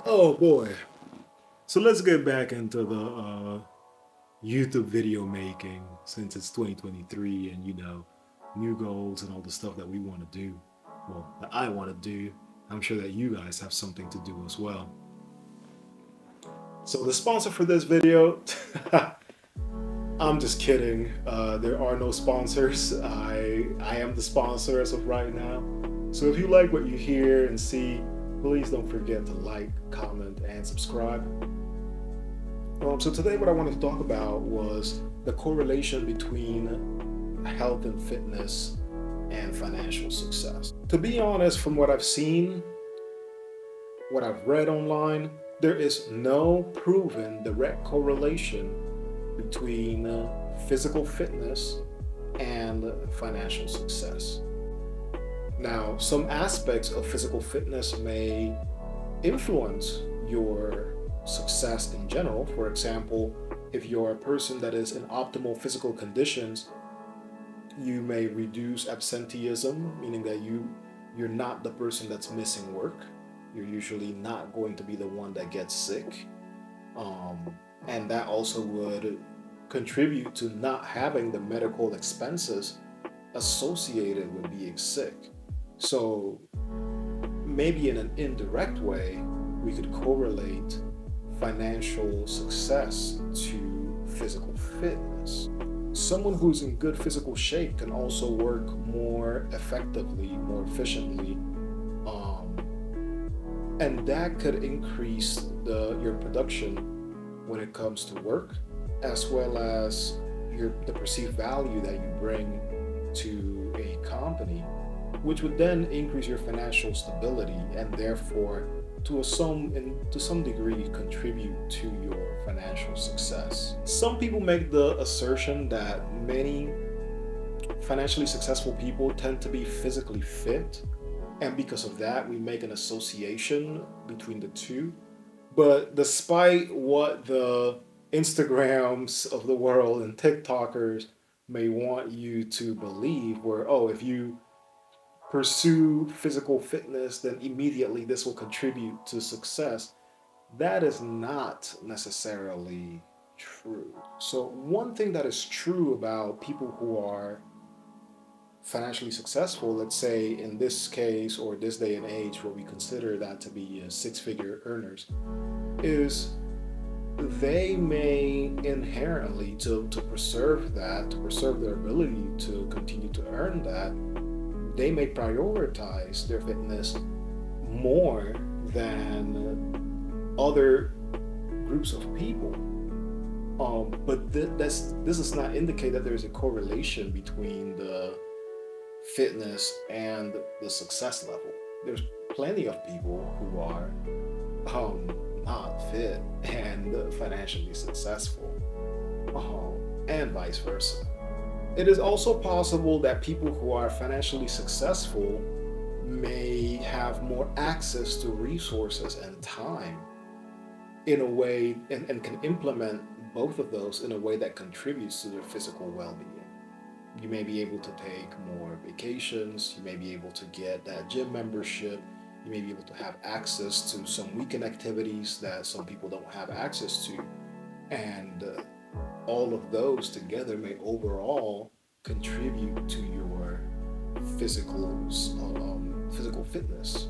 Oh boy. So let's get back into the YouTube video making since it's 2023 and new goals and all the stuff that we want to do. Well, that I want to do. I'm sure that you guys have something to do as well. So the sponsor for this video, I'm just kidding. There are no sponsors. I am the sponsor as of right now. So if you like what you hear and see, please don't forget to like, comment, and subscribe. So today what I wanted to talk about was the correlation between health and fitness and financial success. To be honest, from what I've seen, what I've read online, there is no proven direct correlation between physical fitness and financial success. Now, some aspects of physical fitness may influence your success in general. For example, if you're a person that is in optimal physical conditions, you may reduce absenteeism, meaning that you're not the person that's missing work. You're usually not going to be the one that gets sick. And that also would contribute to not having the medical expenses associated with being sick. So maybe in an indirect way, we could correlate financial success to physical fitness. Someone who's in good physical shape can also work more effectively, more efficiently, and that could increase your production when it comes to work, as well as the perceived value that you bring to a company, which would then increase your financial stability and therefore to some degree contribute to your financial success. Some people make the assertion that many financially successful people tend to be physically fit, and because of that we make an association between the two. But despite what the Instagrams of the world and TikTokers may want you to believe, where, oh, if you pursue physical fitness, then immediately this will contribute to success, that is not necessarily true. So, one thing that is true about people who are financially successful, let's say in this case or this day and age, where we consider that to be six-figure earners, is they may inherently, to preserve that, to preserve their ability to continue to earn that, they may prioritize their fitness more than other groups of people. But this does not indicate that there's a correlation between the fitness and the success level. There's plenty of people who are not fit and financially successful, and vice versa. It is also possible that people who are financially successful may have more access to resources and time in a way, and can implement both of those in a way that contributes to their physical well-being. You may be able to take more vacations, you may be able to get that gym membership, you may be able to have access to some weekend activities that some people don't have access to. And all of those together may overall contribute to your physical fitness,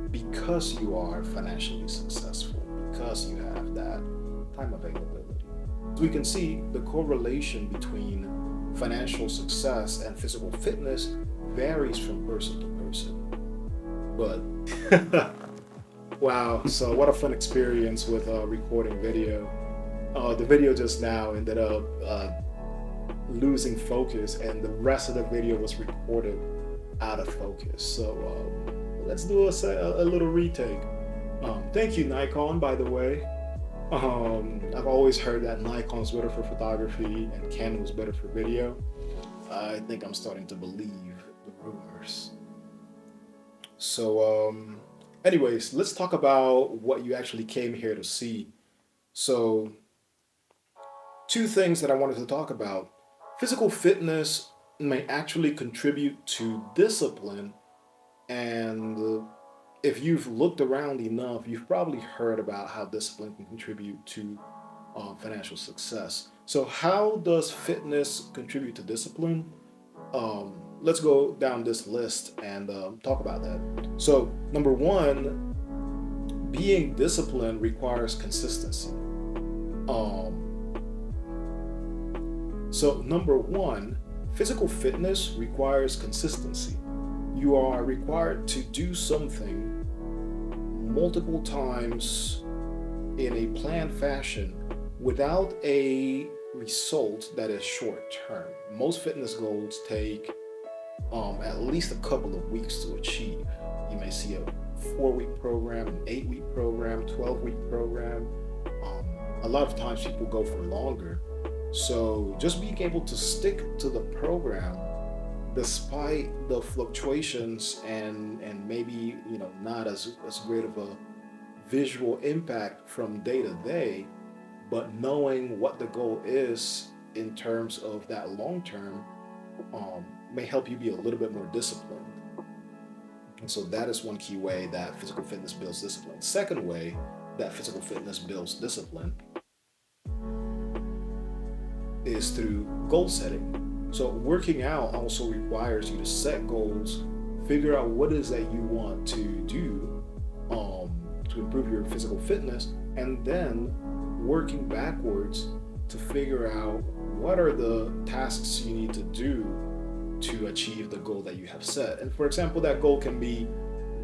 because you are financially successful, because you have that time availability. So we can see the correlation between financial success and physical fitness varies from person to person. But wow, so what a fun experience with recording video. The video just now ended up losing focus, and the rest of the video was recorded out of focus. So let's do a little retake. Thank you, Nikon, by the way. I've always heard that Nikon's better for photography and Canon was better for video. I think I'm starting to believe the rumors. So, anyways, let's talk about what you actually came here to see. So, two things that I wanted to talk about. Physical fitness may actually contribute to discipline and if you've looked around enough, you've probably heard about how discipline can contribute to financial success. So, how does fitness contribute to discipline? Let's go down this list and talk about that. So, number one, being disciplined requires consistency. Um, so, number one, physical fitness requires consistency. You are required to do something multiple times in a planned fashion without a result that is short term. Most fitness goals take at least a couple of weeks to achieve. You may see a 4 week program, an 8 week program, 12 week program. Um, a lot of times people go for longer. So just being able to stick to the program despite the fluctuations and maybe not as great of a visual impact from day to day, but knowing what the goal is in terms of that long term may help you be a little bit more disciplined. And so that is one key way that physical fitness builds discipline. Second way that physical fitness builds discipline is through goal setting. So working out also requires you to set goals, figure out what it is that you want to do to improve your physical fitness, and then working backwards to figure out what are the tasks you need to do to achieve the goal that you have set. And for example, that goal can be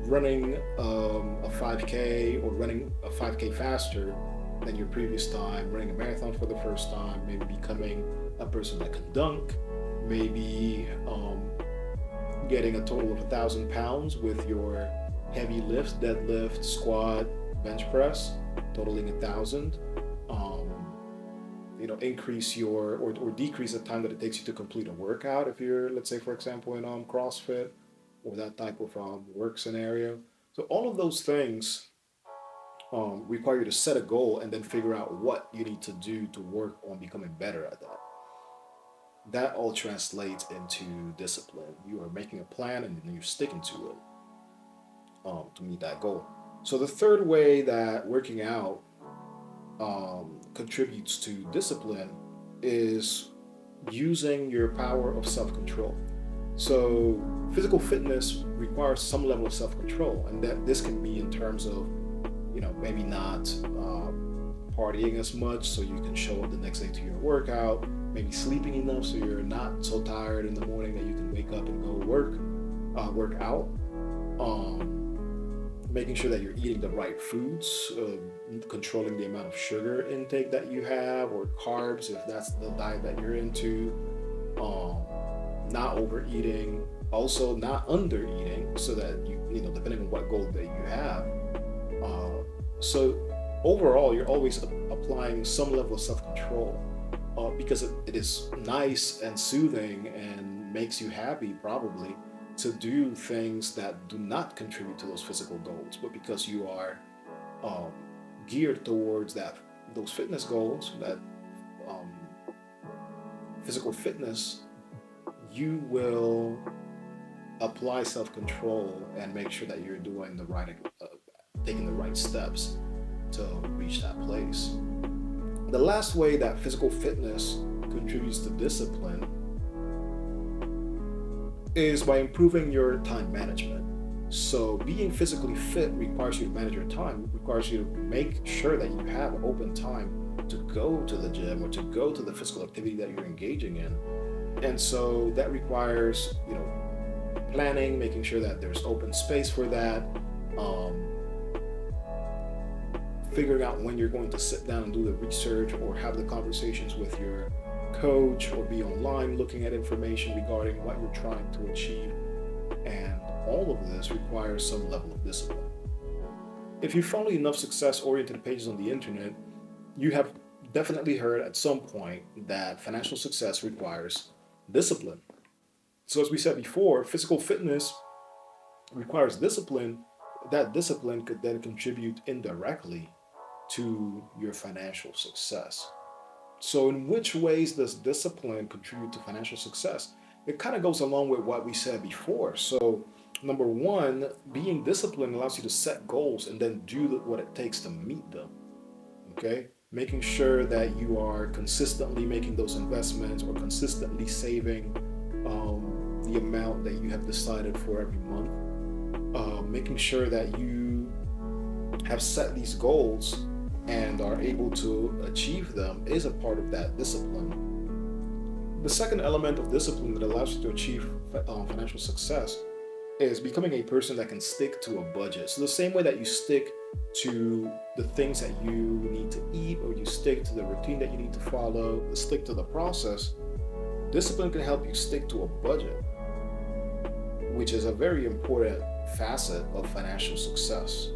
running a 5K or running a 5K faster than your previous time, running a marathon for the first time, maybe becoming a person that can dunk, maybe getting a total of 1,000 pounds with your heavy lifts, deadlift, squat, bench press, totaling 1,000. Increase or decrease the time that it takes you to complete a workout if you're, let's say, for example, in CrossFit or that type of work scenario. So all of those things require you to set a goal and then figure out what you need to do to work on becoming better at that. That all translates into discipline. You are making a plan and then you're sticking to it to meet that goal. So the third way that working out contributes to discipline is using your power of self control. So, physical fitness requires some level of self control, and that this can be in terms of, maybe not partying as much so you can show up the next day to your workout, maybe sleeping enough so you're not so tired in the morning that you can wake up and go work out. Making sure that you're eating the right foods, controlling the amount of sugar intake that you have, or carbs if that's the diet that you're into, not overeating, also not under eating, so that depending on what goal that you have. So overall, you're always applying some level of self-control because it is nice and soothing and makes you happy, probably, to do things that do not contribute to those physical goals, but because you are um, geared towards those fitness goals, that um, physical fitness, you will apply self-control and make sure that you're doing taking the right steps to reach that place. The last way that physical fitness contributes to discipline is by improving your time management. So, being physically fit requires you to manage your time, requires you to make sure that you have open time to go to the gym or to go to the physical activity that you're engaging in. And so that requires, planning, making sure that there's open space for that, um, figuring out when you're going to sit down and do the research or have the conversations with your coach or be online looking at information regarding what you're trying to achieve. And all of this requires some level of discipline. If you follow enough success oriented pages on the internet, you have definitely heard at some point that financial success requires discipline. So, as we said before, physical fitness requires discipline. That discipline could then contribute indirectly to your financial success. So, in which ways does discipline contribute to financial success? It kind of goes along with what we said before. So, Number one, being disciplined allows you to set goals and then do what it takes to meet them. Okay? Making sure that you are consistently making those investments or consistently saving the amount that you have decided for every month. Making sure that you have set these goals and are able to achieve them is a part of that discipline. The second element of discipline that allows you to achieve financial success is becoming a person that can stick to a budget. So the same way that you stick to the things that you need to eat, or you stick to the routine that you need to follow, stick to the process, discipline can help you stick to a budget, which is a very important facet of financial success.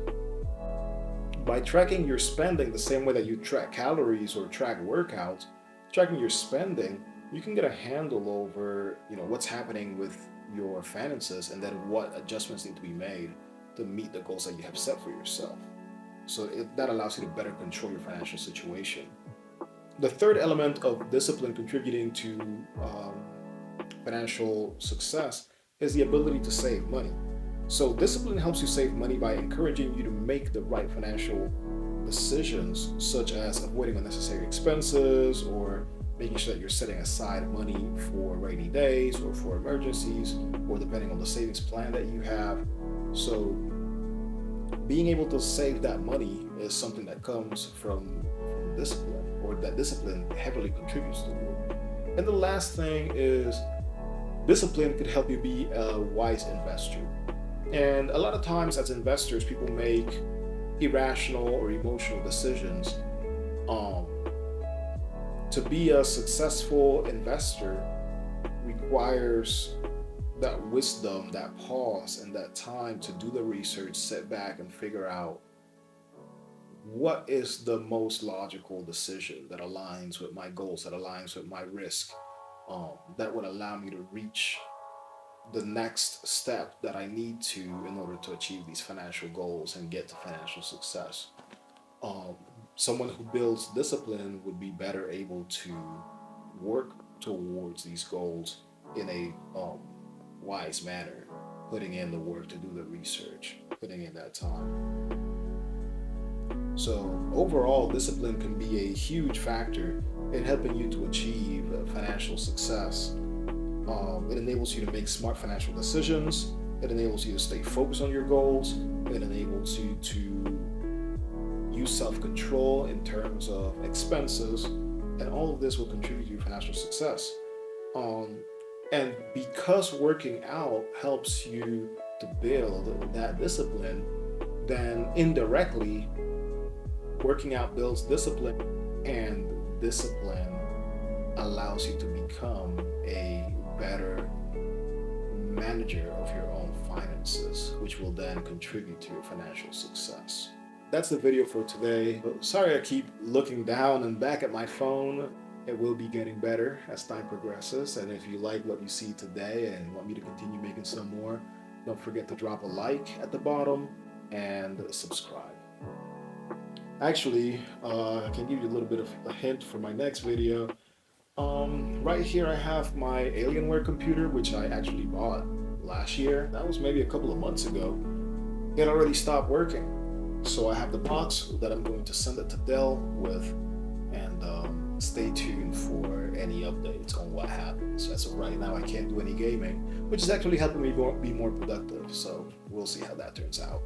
By tracking your spending the same way that you track calories or track workouts, tracking your spending, you can get a handle over, what's happening with your finances, and then what adjustments need to be made to meet the goals that you have set for yourself. So that allows you to better control your financial situation. The third element of discipline contributing to financial success is the ability to save money. So discipline helps you save money by encouraging you to make the right financial decisions, such as avoiding unnecessary expenses or making sure that you're setting aside money for rainy days or for emergencies, or depending on the savings plan that you have. So being able to save that money is something that comes from discipline, or that discipline heavily contributes to. And the last thing is discipline could help you be a wise investor. And a lot of times as investors, people make irrational or emotional decisions. To be a successful investor requires that wisdom, that pause, and that time to do the research, sit back and figure out what is the most logical decision that aligns with my goals, that aligns with my risk, that would allow me to reach the next step that I need to in order to achieve these financial goals and get to financial success. Someone who builds discipline would be better able to work towards these goals in a wise manner, putting in the work to do the research, putting in that time. So overall, discipline can be a huge factor in helping you to achieve financial success. It enables you to make smart financial decisions. It enables you to stay focused on your goals. It enables you to use self-control in terms of expenses, and all of this will contribute to your financial success. And because working out helps you to build that discipline, then indirectly, working out builds discipline, and discipline allows you to become a better manager of your own finances, which will then contribute to your financial success. That's the video for today. Sorry I keep looking down and back at my phone. It will be getting better as time progresses. And if you like what you see today and want me to continue making some more, don't forget to drop a like at the bottom and subscribe. Actually, I can give you a little bit of a hint for my next video. Right here I have my Alienware computer, which I actually bought last year. That was maybe a couple of months ago. It already stopped working. So I have the box that I'm going to send it to Dell with, and stay tuned for any updates on what happens. As of right now, I can't do any gaming, which is actually helping me be more productive. So we'll see how that turns out.